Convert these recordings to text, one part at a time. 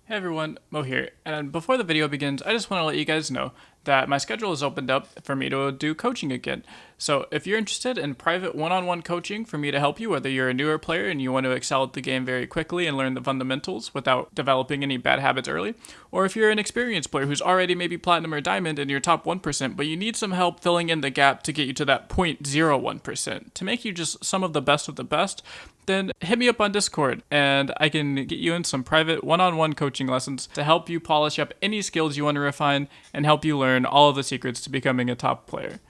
Hey everyone, Mo here, and before the video begins, I just want to let you guys know that my schedule has opened up for me to do coaching again. So if you're interested in private one-on-one coaching for me to help you, whether you're a newer player and you want to excel at the game very quickly and learn the fundamentals without developing any bad habits early, or if you're an experienced player who's already maybe platinum or diamond in your top 1%, but you need some help filling in the gap to get you to that 0.01%, to make you just some of the best, then hit me up on Discord and I can get you in some private one-on-one coaching lessons to help you polish up any skills you want to refine and help you learn all of the secrets to becoming a top player.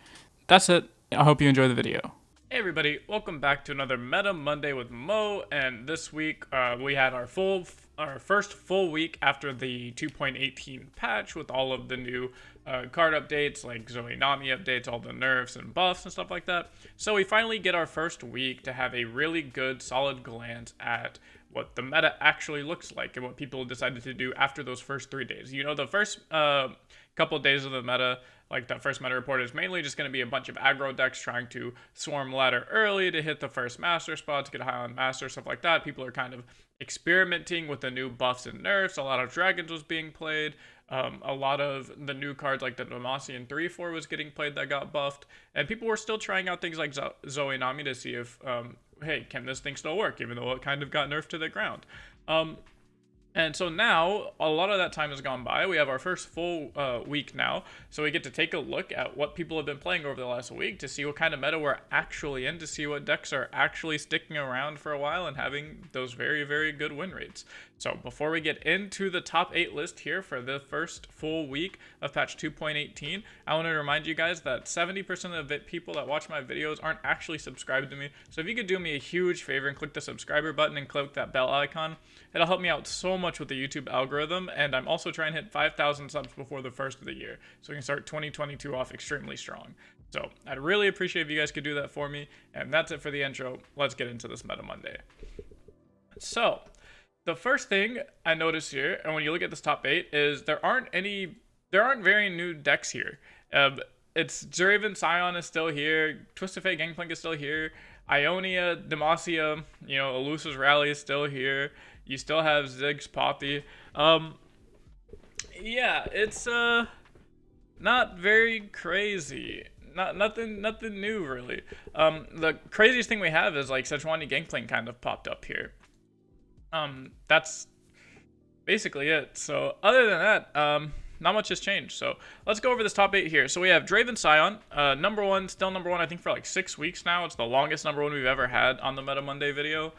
That's it. I hope you enjoy the video. Hey everybody, welcome back to another Meta Monday with Mo, and this week we had our first full week after the 2.18 patch with all of the new card updates like Zoe Nami updates, all the nerfs and buffs and stuff like that. So we finally get our first week to have a really good solid glance at what the meta actually looks like and what people decided to do after those first 3 days. You know, the first couple of days of the meta, like that first meta report, is mainly just going to be a bunch of aggro decks trying to swarm ladder early to hit the first master spots, get high on master, stuff like that. People are kind of experimenting with the new buffs and nerfs. A lot of dragons was being played. A lot of the new cards like the Sion 3-4 was getting played that got buffed. And people were still trying out things like Zoe Nami to see if, hey, can this thing still work, even though it kind of got nerfed to the ground. And so now, a lot of that time has gone by. We have our first full week now, so we get to take a look at what people have been playing over the last week to see what kind of meta we're actually in, to see what decks are actually sticking around for a while and having those very, very good win rates. So before we get into the top 8 list here for the first full week of patch 2.18, I want to remind you guys that 70% of the people that watch my videos aren't actually subscribed to me. So if you could do me a huge favor and click the subscriber button and click that bell icon, it'll help me out so much with the YouTube algorithm. And I'm also trying to hit 5,000 subs before the first of the year, so we can start 2022 off extremely strong. So I'd really appreciate if you guys could do that for me. And that's it for the intro. Let's get into this Meta Monday. So the first thing I notice here, and when you look at this top 8, is there aren't very new decks here. It's Draven Scion is still here, Twisted Fate Gangplank is still here, Ionia, Demacia, you know, Elusive's Rally is still here. You still have Ziggs Poppy. Yeah, it's not very crazy. Nothing new really. The craziest thing we have is like Sejuani Gangplank kind of popped up here. That's basically it. So other than that, not much has changed. So let's go over this top 8 here. So we have Draven Scion, number one, still number one, I think for like 6 weeks now. It's the longest number one we've ever had on the Meta Monday video.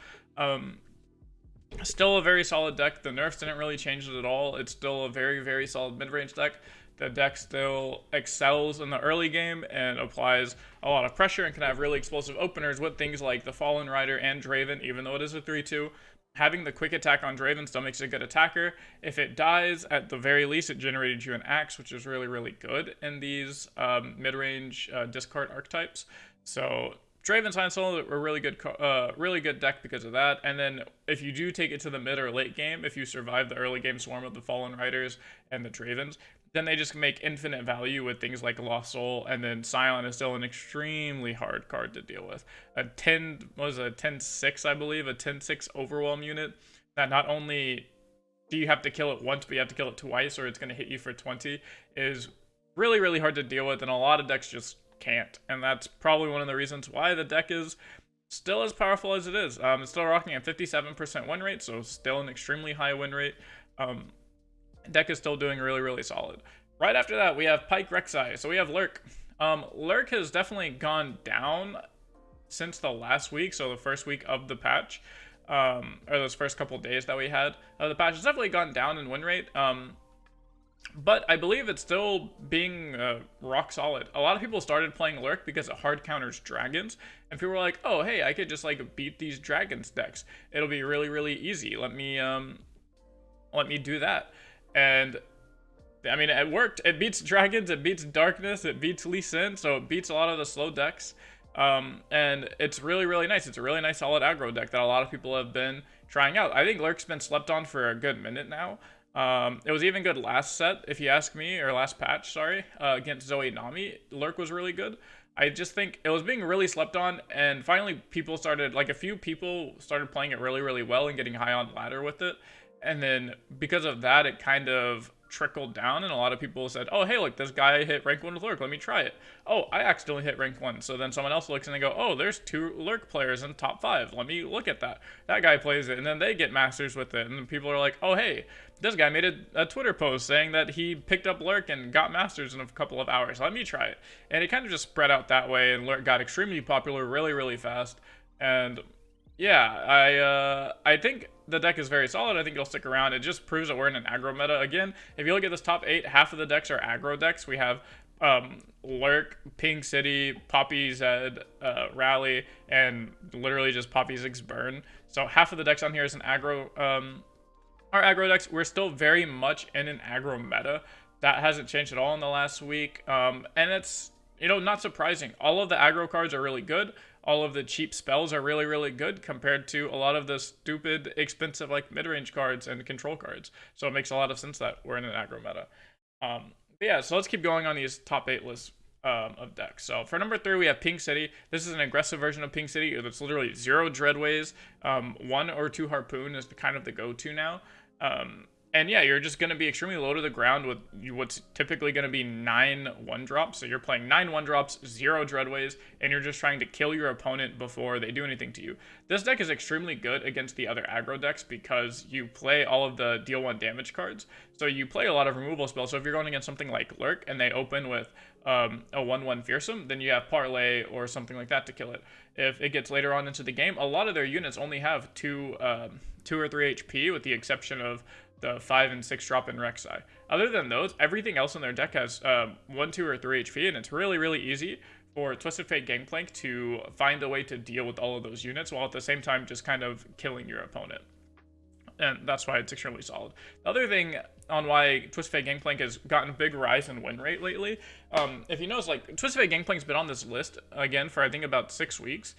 Still a very solid deck. The nerfs didn't really change it at all. It's still a very, very solid mid-range deck. The deck still excels in the early game and applies a lot of pressure and can have really explosive openers with things like the Fallen Rider and Draven, even though it is a 3-2. Having the quick attack on Draven still makes it a good attacker. If it dies, at the very least, it generated you an axe, which is really, really good in these mid-range discard archetypes. So Draven Scion still a really good deck because of that. And then if you do take it to the mid or late game, if you survive the early game swarm of the Fallen Riders and the Dravens, then they just make infinite value with things like Lost Soul, and then Sion is still an extremely hard card to deal with. A 10-6, I believe, a 10-6 overwhelm unit that not only do you have to kill it once, but you have to kill it twice or it's going to hit you for 20, is really, really hard to deal with, and a lot of decks just can't. And that's probably one of the reasons why the deck is still as powerful as it is. It's still rocking a 57% win rate, so still an extremely high win rate. Deck is still doing really, really solid. Right after that, we have Pyke Rek'Sai. So we have Lurk. Lurk has definitely gone down since the last week, so the first week of the patch, or those first couple days that we had of the patch. It's definitely gone down in win rate. But I believe it's still being rock solid. A lot of people started playing Lurk because it hard counters dragons, and people were like, "Oh, hey, I could just like beat these dragons decks. It'll be really, really easy. Let me do that." And I mean, it worked. It beats dragons, it beats darkness, it beats Lee Sin, so it beats a lot of the slow decks. And it's really, really nice. It's a really nice, solid aggro deck that a lot of people have been trying out. I think Lurk's been slept on for a good minute now. It was even good last set, if you ask me, or last patch, sorry, against Zoe Nami. Lurk was really good. I just think it was being really slept on, and finally people started, like a few people started playing it really, really well and getting high on ladder with it. And then because of that, it kind of trickled down, and a lot of people said, oh, hey, look, this guy hit rank 1 with Lurk, let me try it. Oh, I accidentally hit rank 1. So then someone else looks and they go, oh, there's 2 Lurk players in top 5, let me look at that. That guy plays it, and then they get masters with it, and then people are like, oh, hey, this guy made a Twitter post saying that he picked up Lurk and got masters in a couple of hours, let me try it. And it kind of just spread out that way, and Lurk got extremely popular really, really fast. And yeah, I think the deck is very solid. I think it'll stick around. It just proves that we're in an aggro meta. Again, if you look at this top 8, half of the decks are aggro decks. We have Lurk, Pink City, Poppy Zed, Rally, and literally just Poppy Ziggs Burn. So half of the decks on here is an aggro, are aggro decks. We're still very much in an aggro meta. That hasn't changed at all in the last week. And it's, not surprising. All of the aggro cards are really good. All of the cheap spells are really, really good compared to a lot of the stupid, expensive, like, mid-range cards and control cards. So it makes a lot of sense that we're in an aggro meta. But yeah, so let's keep going on these top 8 lists of decks. So for number 3, we have Pink City. This is an aggressive version of Pink City. It's literally 0 Dreadways. 1 or 2 Harpoon is kind of the go-to now. And yeah, you're just going to be extremely low to the ground with what's typically going to be 9 1-drops. So you're playing 9 1-drops, 0 Dreadways, and you're just trying to kill your opponent before they do anything to you. This deck is extremely good against the other aggro decks because you play all of the deal 1 damage cards. So you play a lot of removal spells. So if you're going against something like Lurk and they open with a 1-1 Fearsome, then you have Parlay or something like that to kill it. If it gets later on into the game, a lot of their units only have 2 or 3 HP with the exception of the 5 and 6 drop in Rek'Sai. Other than those, everything else in their deck has 1, 2, or 3 HP, and it's really, really easy for Twisted Fate Gangplank to find a way to deal with all of those units while at the same time just kind of killing your opponent. And that's why it's extremely solid. The other thing on why Twisted Fate Gangplank has gotten a big rise in win rate lately, if you notice, like, Twisted Fate Gangplank's been on this list, again, for I think about 6 weeks.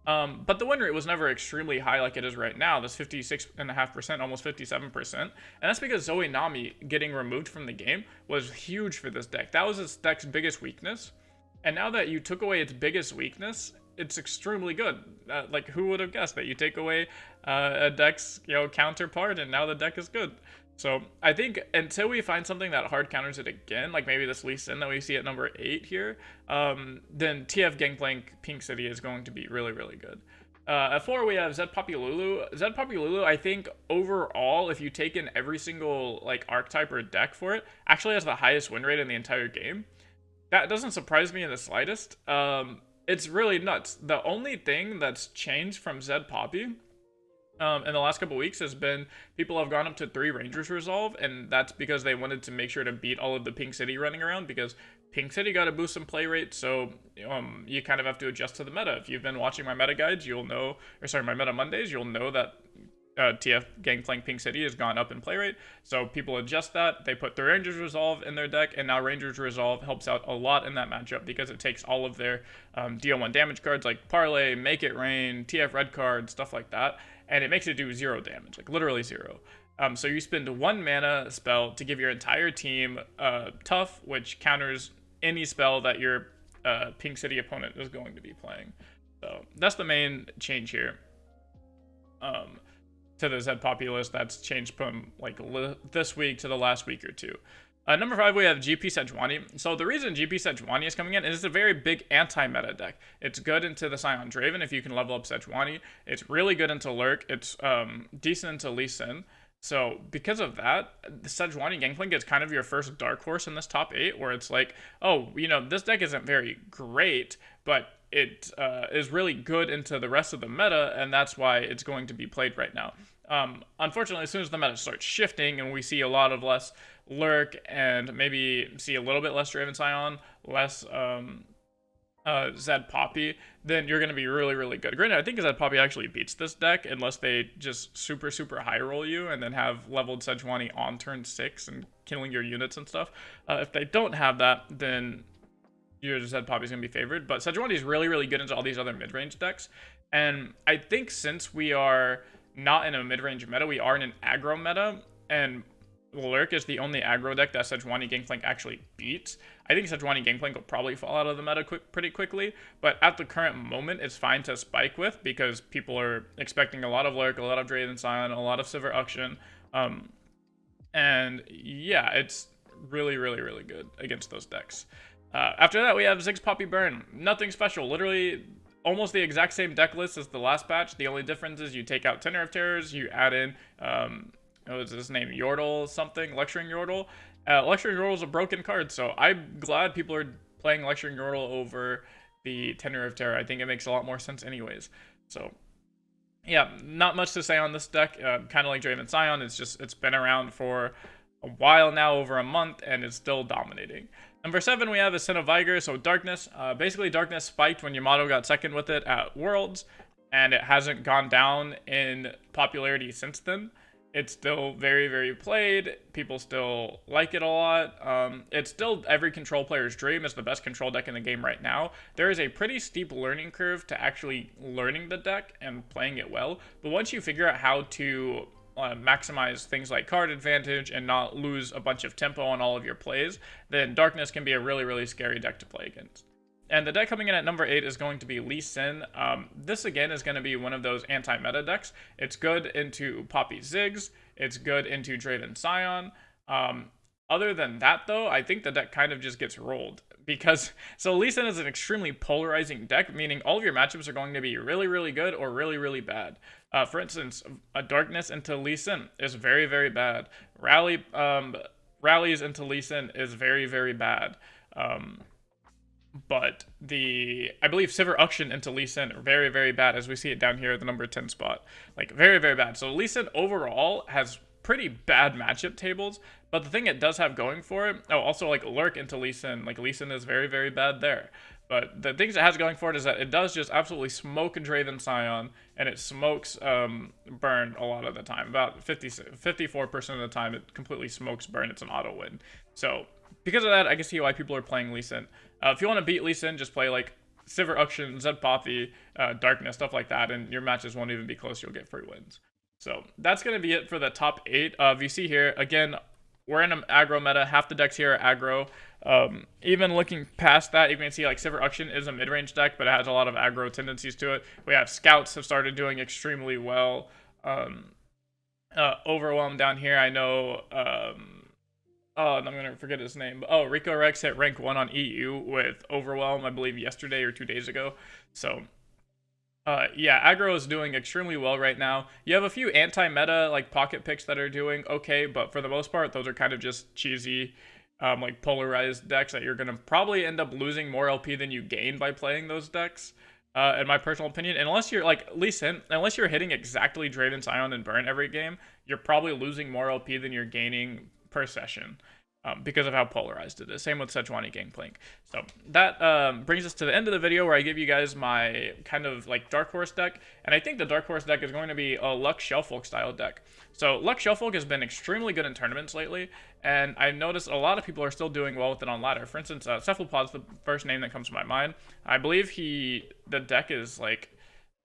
But the win rate was never extremely high like it is right now, this 56.5%, almost 57%. And that's because Zoe Nami getting removed from the game was huge for this deck. That was this deck's biggest weakness. And now that you took away its biggest weakness, it's extremely good. Like, who would have guessed that you take away a deck's, counterpart, and now the deck is good. So I think until we find something that hard counters it again, like maybe this Lee Sin that we see at number 8 here, then TF Gangplank Pink City is going to be really, really good. At 4, we have Zed Poppy Lulu. Zed Poppy Lulu, I think overall, if you take in every single like archetype or deck for it, actually has the highest win rate in the entire game. That doesn't surprise me in the slightest. It's really nuts. The only thing that's changed from Zed Poppy in the last couple weeks has been people have gone up to 3 Rangers Resolve, and that's because they wanted to make sure to beat all of the Pink City running around, because Pink City got a boost in play rate, so you kind of have to adjust to the meta. If you've been watching my meta guides, you'll know, my meta Mondays, you'll know that TF Gangplank Pink City has gone up in play rate, so people adjust that. They put the Rangers Resolve in their deck, and now Rangers Resolve helps out a lot in that matchup because it takes all of their DL1 damage cards like Parlay, Make It Rain, TF Red Card, stuff like that, and it makes it do 0 damage, like literally 0. So you spend 1 mana spell to give your entire team Tough, which counters any spell that your Pink City opponent is going to be playing. So that's the main change here. To the Zed Poppy list, that's changed from like this week to the last week or two. Number 5, we have GP Sejuani. So the reason GP Sejuani is coming in is it's a very big anti-meta deck. It's good into the Sion Draven if you can level up Sejuani. It's really good into Lurk. It's decent into Lee Sin. So because of that, the Sejuani Gangplank is kind of your first dark horse in this top 8, where it's like, oh, this deck isn't very great, but it is really good into the rest of the meta, and that's why it's going to be played right now. Unfortunately, as soon as the meta starts shifting and we see a lot of less Lurk and maybe see a little bit less Draven Scion, less Zed Poppy, then you're going to be really, really good. Granted, I think Zed Poppy actually beats this deck unless they just super, super high roll you and then have leveled Sejuani on turn 6 and killing your units and stuff. If they don't have that, then your Zed Poppy's going to be favored. But Sejuani is really, really good into all these other mid-range decks. And I think since we are not in a mid-range meta, we are in an aggro meta, and Lurk is the only aggro deck that Sejuani Gangplank actually beats. I think Sejuani Gangplank will probably fall out of the meta pretty quickly, but at the current moment, it's fine to spike with because people are expecting a lot of Lurk, a lot of Draven Scion, a lot of Sivir Auction, and yeah, it's really, really, really good against those decks. After that, we have Ziggs Poppy Burn. Nothing special. Literally, almost the exact same deck list as the last patch. The only difference is you take out Tenor of Terrors, you add in, what's his name? Yordle something? Lecturing Yordle. Lecturing Yordle is a broken card, so I'm glad people are playing Lecturing Yordle over the Tenor of Terror. I think it makes a lot more sense anyways. So, yeah, not much to say on this deck. Kind of like Draven Scion, it's been around for a while now, over a month, and it's still dominating. Number 7, we have Ascent of Vigor, so Darkness. Basically, Darkness spiked when Yamato got second with it at Worlds, and it hasn't gone down in popularity since then. It's still very, very played. People still like it a lot. It's still every control player's dream. It's the best control deck in the game right now. There is a pretty steep learning curve to actually learning the deck and playing it well. But once you figure out how to maximize things like card advantage and not lose a bunch of tempo on all of your plays, then Darkness can be a really, really scary deck to play against. And the deck coming in at number 8 is going to be Lee Sin. This, again, is going to be one of those anti-meta decks. It's good into Poppy Ziggs. It's good into Draven Scion. Other than that, though, I think the deck kind of just gets rolled. So Lee Sin is an extremely polarizing deck, meaning all of your matchups are going to be really, really good or really, really bad. For instance, a Darkness into Lee Sin is very, very bad. Rallies into Lee Sin is very, very bad. But I believe Sivir Auction into Lee Sin are very, very bad, as we see it down here at the number 10 spot. Like, very, very bad. So Lee Sin overall has pretty bad matchup tables, but the thing it does have going for it, also like Lurk into Lee Sin, like Lee Sin is very, very bad there. But the things it has going for it is that it does just absolutely smoke Draven Scion, and it smokes Burn a lot of the time. About 54% of the time, it completely smokes Burn. It's an auto win. So because of that, I can see why people are playing Lee Sin. If you want to beat Lee Sin, just play like Sivir Auction, Zed Poppy, Darkness, stuff like that, and your matches won't even be close. You'll get free wins. So that's going to be it for the top 8. If you see here, again, we're in an aggro meta. Half the decks here are aggro. Even looking past that, you can see like Sivir Auction is a mid-range deck, but it has a lot of aggro tendencies to it. We have Scouts have started doing extremely well. Overwhelm down here, I know... I'm going to forget his name. Oh, Rico Rex hit rank 1 on EU with Overwhelm, I believe, yesterday or 2 days ago. So, yeah, aggro is doing extremely well right now. You have a few anti-meta, like, pocket picks that are doing okay, but for the most part, those are kind of just cheesy, like, polarized decks that you're going to probably end up losing more LP than you gain by playing those decks. In my personal opinion, unless you're like Lee Sin, unless you're hitting exactly Draven Scion and Burn every game, you're probably losing more LP than you're gaining per session, because of how polarized it is. Same with Sejuani Gangplank. So that brings us to the end of the video, where I give you guys my kind of like Dark Horse deck, and I think the Dark Horse deck is going to be a Lux Shellfolk style deck. So Lux Shellfolk has been extremely good in tournaments lately, and I've noticed a lot of people are still doing well with it on ladder. For instance, Cephalopod's the first name that comes to my mind. I believe the deck is like,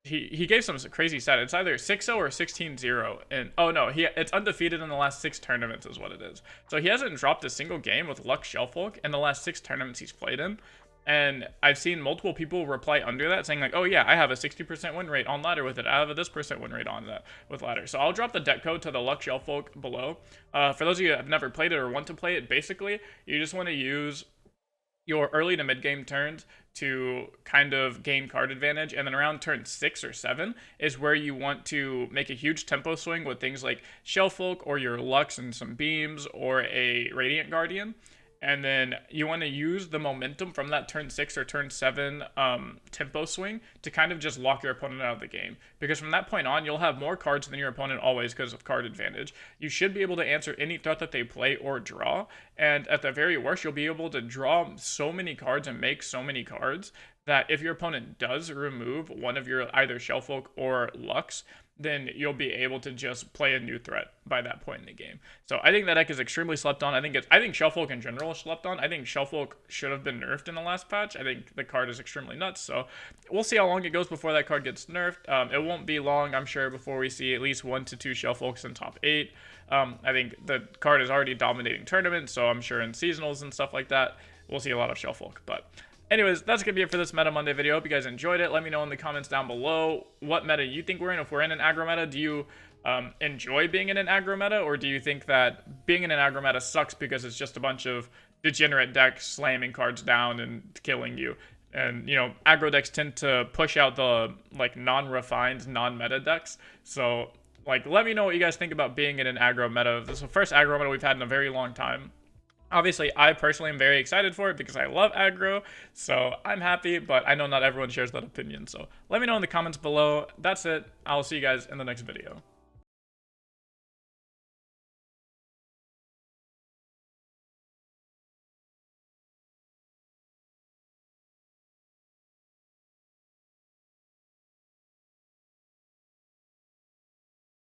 He gave some crazy stat. It's either 6-0 or 16-0. And oh no, it's undefeated in the last 6 tournaments is what it is. So he hasn't dropped a single game with Lux Shellfolk in the last 6 tournaments he's played in. And I've seen multiple people reply under that saying like, oh yeah, I have a 60% win rate on ladder with it. I have a this percent win rate on that with ladder. So I'll drop the deck code to the Lux Shellfolk below. For those of you that have never played it or want to play it, basically, you just want to use your early to mid game turns to kind of gain card advantage, and then around turn 6 or 7 is where you want to make a huge tempo swing with things like Shellfolk or your Lux and some beams or a Radiant Guardian. And then you want to use the momentum from that turn 6 or turn 7 tempo swing to kind of just lock your opponent out of the game. Because from that point on, you'll have more cards than your opponent always because of card advantage. You should be able to answer any threat that they play or draw. And at the very worst, you'll be able to draw so many cards and make so many cards that if your opponent does remove one of your either Shellfolk or Lux, then you'll be able to just play a new threat by that point in the game. So I think that deck is extremely slept on. I think Shellfolk in general is slept on. I think Shellfolk should have been nerfed in the last patch. I think the card is extremely nuts. So we'll see how long it goes before that card gets nerfed. It won't be long, I'm sure, before we see at least 1 to 2 Shellfolks in top 8. I think the card is already dominating tournaments, so I'm sure in seasonals and stuff like that, we'll see a lot of Shellfolk. But anyways, that's going to be it for this Meta Monday video. Hope you guys enjoyed it. Let me know in the comments down below what meta you think we're in. If we're in an aggro meta, do you enjoy being in an aggro meta, or do you think that being in an aggro meta sucks because it's just a bunch of degenerate decks slamming cards down and killing you? And, you know, aggro decks tend to push out the, like, non-refined, non-meta decks. So, like, let me know what you guys think about being in an aggro meta. This is the first aggro meta we've had in a very long time. Obviously, I personally am very excited for it because I love aggro, so I'm happy, but I know not everyone shares that opinion. So let me know in the comments below. That's it. I'll see you guys in the next video.